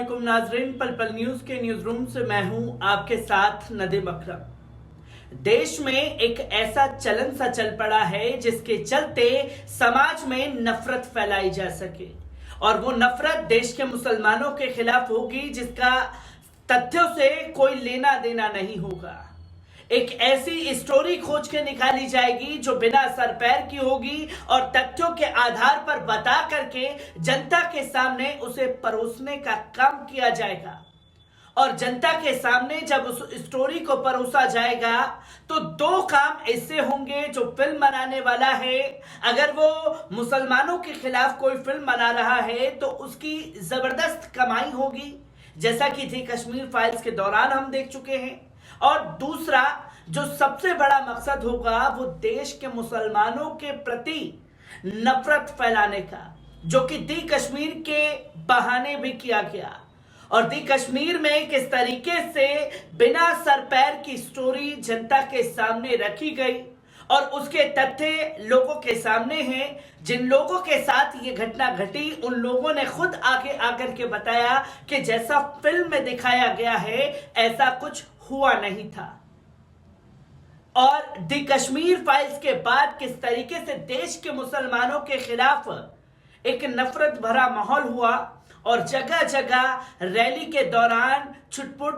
अस्सलामुअलैकुम नाजरीन, पल पल न्यूज के न्यूज रूम से मैं हूं आपके साथ नदीम अकरम। देश में एक ऐसा चलन सा चल पड़ा है जिसके चलते समाज में नफरत फैलाई जा सके और वो नफरत देश के मुसलमानों के खिलाफ होगी जिसका तथ्यों से कोई लेना देना नहीं होगा। एक ऐसी स्टोरी खोज के निकाली जाएगी जो बिना सर पैर की होगी और तथ्यों के आधार पर बता करके जनता के सामने उसे परोसने का काम किया जाएगा। और जनता के सामने जब उस स्टोरी को परोसा जाएगा तो दो काम ऐसे होंगे जो फिल्म बनाने वाला है, अगर वो मुसलमानों के खिलाफ कोई फिल्म बना रहा है तो उसकी जबरदस्त कमाई होगी, जैसा कि थी कश्मीर फाइल्स के दौरान हम देख चुके हैं। और दूसरा जो सबसे बड़ा मकसद होगा वो देश के मुसलमानों के प्रति नफरत फैलाने का, जो कि दी कश्मीर के बहाने भी किया गया। और दी कश्मीर में किस तरीके से बिना सर पैर की स्टोरी जनता के सामने रखी गई और उसके तथ्य लोगों के सामने हैं। जिन लोगों के साथ ये घटना घटी उन लोगों ने खुद आगे आकर के बताया कि जैसा फिल्म में दिखाया गया है ऐसा कुछ हुआ नहीं था। और दी कश्मीर फाइल्स के बाद किस तरीके से देश के मुसलमानों के खिलाफ एक नफरत भरा माहौल हुआ और जगह जगह रैली के दौरान छुटपुट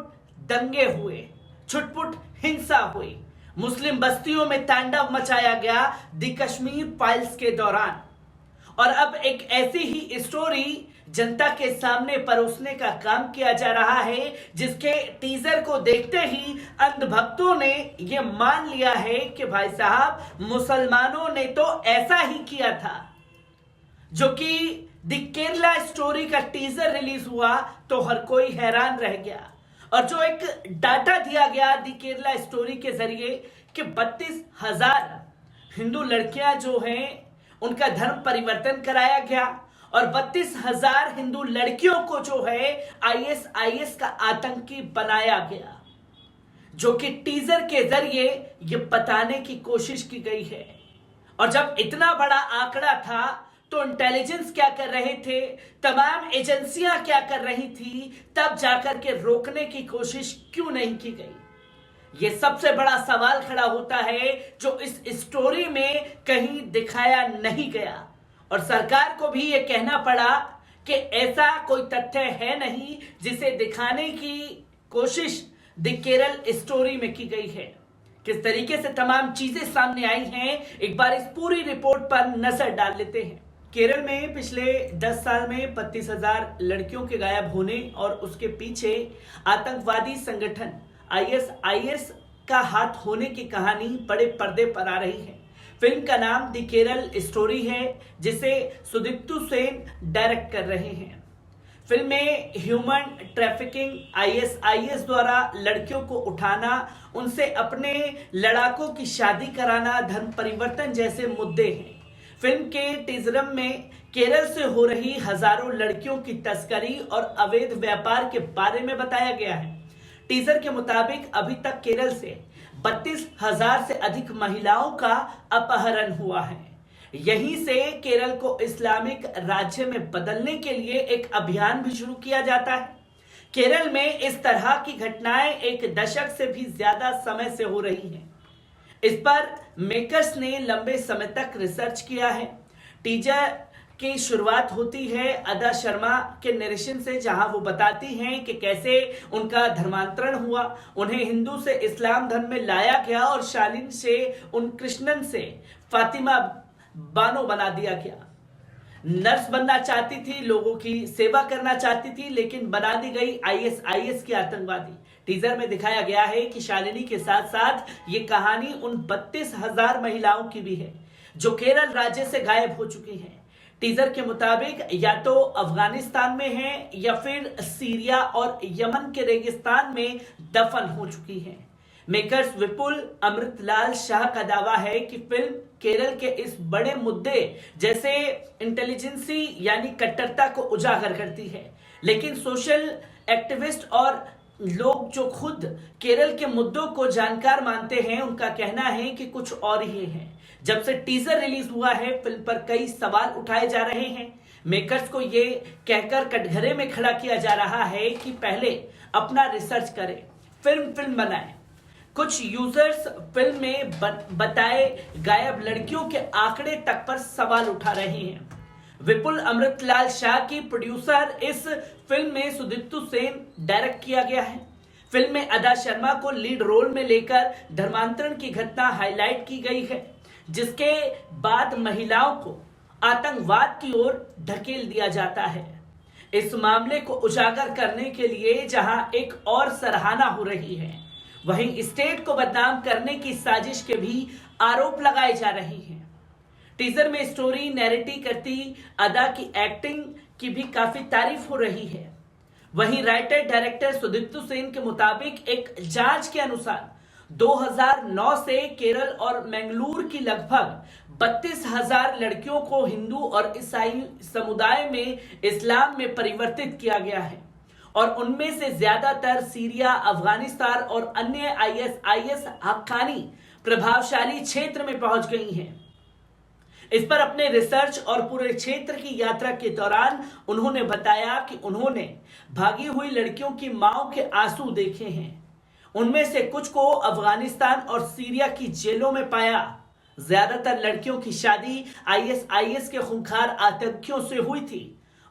दंगे हुए, छुटपुट हिंसा हुई, मुस्लिम बस्तियों में तांडव मचाया गया दी कश्मीर फाइल्स के दौरान। और अब एक ऐसी ही स्टोरी जनता के सामने परोसने का काम किया जा रहा है जिसके टीजर को देखते ही अंधभक्तों ने यह मान लिया है कि भाई साहब मुसलमानों ने तो ऐसा ही किया था। जो कि द केरला स्टोरी का टीजर रिलीज हुआ तो हर कोई हैरान रह गया। और जो एक डाटा दिया गया द केरला स्टोरी के जरिए कि 32,000 हिंदू लड़कियां जो हैं उनका धर्म परिवर्तन कराया गया और 32,000 हिंदू लड़कियों को जो है आईएसआईएस का आतंकी बनाया गया, जो कि टीजर के जरिए ये बताने की कोशिश की गई है। और जब इतना बड़ा आंकड़ा था तो इंटेलिजेंस क्या कर रहे थे, तमाम एजेंसियां क्या कर रही थी, तब जाकर के रोकने की कोशिश क्यों नहीं की गई। यह सबसे बड़ा सवाल खड़ा होता है जो इस स्टोरी में कहीं दिखाया नहीं गया। और सरकार को भी यह कहना पड़ा कि ऐसा कोई तथ्य है नहीं जिसे दिखाने की कोशिश द केरल स्टोरी में की गई है। किस तरीके से तमाम चीजें सामने आई हैं, एक बार इस पूरी रिपोर्ट पर नजर डाल लेते हैं। केरल में पिछले 10 साल में 32,000 लड़कियों के गायब होने और उसके पीछे आतंकवादी संगठन आईएसआईएस का हाथ होने की कहानी बड़े पर्दे पर आ रही है। फिल्म का नाम द केरल स्टोरी है जिसे सुदीप्तु सेन डायरेक्ट कर रहे हैं। फिल्म में ह्यूमन ट्रैफिकिंग, आईएसआईएस द्वारा लड़कियों को उठाना, उनसे अपने लड़ाकों की शादी कराना, धर्म परिवर्तन जैसे मुद्दे हैं। फिल्म के टीजर में केरल से हो रही हजारों लड़कियों की तस्करी और अवैध व्यापार के बारे में बताया गया है। टीजर के मुताबिक अभी तक केरल से 32,000 से अधिक महिलाओं का अपहरण हुआ है। यहीं से केरल को इस्लामिक राज्य में बदलने के लिए एक अभियान भी शुरू किया जाता है। केरल में इस तरह की घटनाएं एक दशक से भी ज्यादा समय से हो रही हैं। इस पर मेकर्स ने लंबे समय तक रिसर्च किया है। टीजर की शुरुआत होती है अदा शर्मा के नरेशन से, जहां वो बताती हैं कि कैसे उनका धर्मांतरण हुआ, उन्हें हिंदू से इस्लाम धर्म में लाया गया और शालीन से उन कृष्णन से फातिमा बानो बना दिया गया। नर्स बनना चाहती थी, लोगों की सेवा करना चाहती थी, लेकिन बना दी गई आईएसआईएस की आतंकवादी। टीजर में दिखाया गया है कि शालिनी के साथ साथ ये कहानी उन 32,000 महिलाओं की भी है जो केरल राज्य से गायब हो चुकी हैं। टीजर के मुताबिक या तो अफगानिस्तान में हैं या फिर सीरिया और यमन के रेगिस्तान में दफन हो चुकी हैं। मेकर्स विपुल अमृतलाल शाह का दावा है कि फिल्म केरल के इस बड़े मुद्दे जैसे इंटेलिजेंसी यानी कट्टरता को उजागर करती है, लेकिन सोशल एक्टिविस्ट और लोग जो खुद केरल के मुद्दों को जानकार मानते हैं उनका कहना है कि कुछ और ही है। जब से टीजर रिलीज हुआ है फिल्म पर कई सवाल उठाए जा रहे हैं। मेकर्स को ये कहकर कटघरे में खड़ा किया जा रहा है कि पहले अपना रिसर्च करें, फिल्म बनाएं। कुछ यूजर्स फिल्म में बताए गायब लड़कियों के आंकड़े तक पर सवाल उठा रहे हैं। विपुल अमृतलाल शाह की प्रोड्यूसर इस फिल्म में सुदीप्तु सेन डायरेक्ट किया गया है। फिल्म में अदा शर्मा को लीड रोल में लेकर धर्मांतरण की घटना हाईलाइट की गई है, जिसके बाद महिलाओं को आतंकवाद की ओर ढकेल दिया जाता है। इस मामले को उजागर करने के लिए जहां एक और सराहना हो रही है, वहीं स्टेट को बदनाम करने की साजिश के भी आरोप लगाए जा रहे हैं। टीजर में स्टोरी नैरेटिव करती अदा की एक्टिंग की भी काफी तारीफ हो रही है। वहीं राइटर डायरेक्टर सुदीप्तु सेन के मुताबिक एक जांच के अनुसार 2009 से केरल और मंगलुरु की लगभग 32,000 लड़कियों को हिंदू और ईसाई समुदाय में इस्लाम में परिवर्तित किया गया है और उनमें से ज्यादातर सीरिया, अफगानिस्तान और अन्य ISIS हक्कानी प्रभावशाली क्षेत्र में पहुंच गई हैं। इस पर अपने रिसर्च और पूरे क्षेत्र की यात्रा के दौरान उन्होंने बताया कि उन्होंने भागी हुई लड़कियों की मांओं के आंसू देखे हैं। उनमें से कुछ को अफगानिस्तान और सीरिया की जेलों में पाया। ज्यादातर लड़कियों की शादी ISIS के खूंखार आतंकियों से हुई थी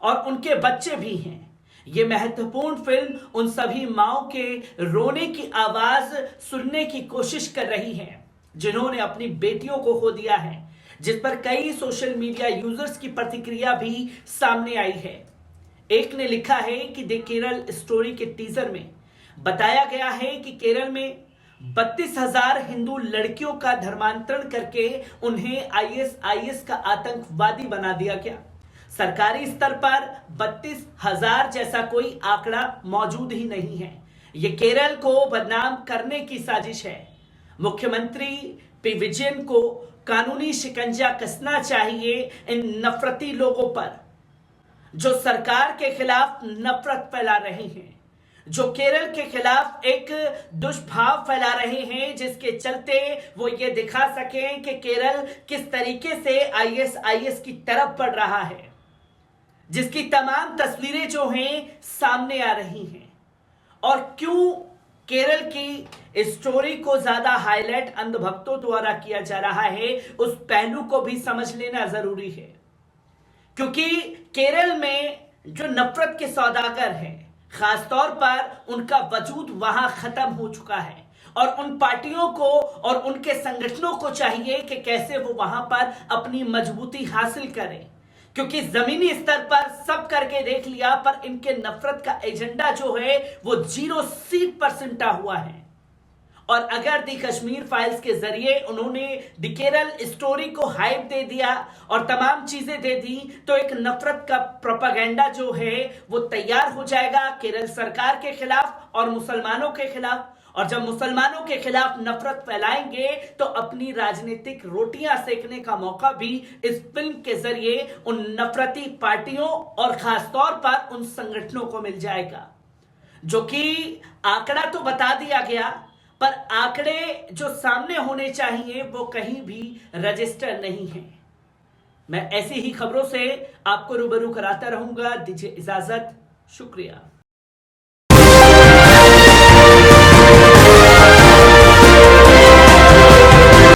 और उनके बच्चे भी हैं। ये महत्वपूर्ण फिल्म उन सभी मांओं के रोने की आवाज सुनने की कोशिश कर रही है जिन्होंने अपनी बेटियों को खो दिया है, जिस पर कई सोशल मीडिया यूजर्स की प्रतिक्रिया भी सामने आई है। एक ने लिखा है कि द केरल स्टोरी के टीजर में बताया गया है कि केरल में 32,000 हिंदू लड़कियों का धर्मांतरण करके उन्हें ISIS का आतंकवादी बना दिया गया। सरकारी स्तर पर 32,000 जैसा कोई आंकड़ा मौजूद ही नहीं है। ये केरल को बदनाम करने की साजिश है। मुख्यमंत्री पी विजयन को कानूनी शिकंजा कसना चाहिए इन नफरती लोगों पर जो सरकार के खिलाफ नफरत फैला रहे हैं, जो केरल के खिलाफ एक दुष्भाव फैला रहे हैं, जिसके चलते वो ये दिखा सकें कि केरल किस तरीके से ISIS की तरफ बढ़ रहा है, जिसकी तमाम तस्वीरें जो हैं सामने आ रही हैं। और क्यों केरल की स्टोरी को ज्यादा हाईलाइट अंधभक्तों द्वारा किया जा रहा है, उस पहलू को भी समझ लेना जरूरी है। क्योंकि केरल में जो नफरत के सौदागर हैं, खासतौर पर उनका वजूद वहां खत्म हो चुका है और उन पार्टियों को और उनके संगठनों को चाहिए कि कैसे वो वहां पर अपनी मजबूती हासिल करें, क्योंकि जमीनी स्तर पर सब करके देख लिया पर इनके नफरत का एजेंडा जो है वो 0 सीट पर सिमटा हुआ है। और अगर दी कश्मीर फाइल्स के जरिए उन्होंने दी केरल स्टोरी को हाइप दे दिया और तमाम चीजें दे दी, तो एक नफरत का प्रोपेगेंडा जो है वो तैयार हो जाएगा केरल सरकार के खिलाफ और मुसलमानों के खिलाफ। और जब मुसलमानों के खिलाफ नफरत फैलाएंगे तो अपनी राजनीतिक रोटियां सेकने का मौका भी इस फिल्म के जरिए उन नफरती पार्टियों और खासतौर पर उन संगठनों को मिल जाएगा। जो कि आंकड़ा तो बता दिया गया, पर आंकड़े जो सामने होने चाहिए वो कहीं भी रजिस्टर नहीं है। मैं ऐसी ही खबरों से आपको रूबरू कराता रहूंगा। दीजिए इजाजत, शुक्रिया।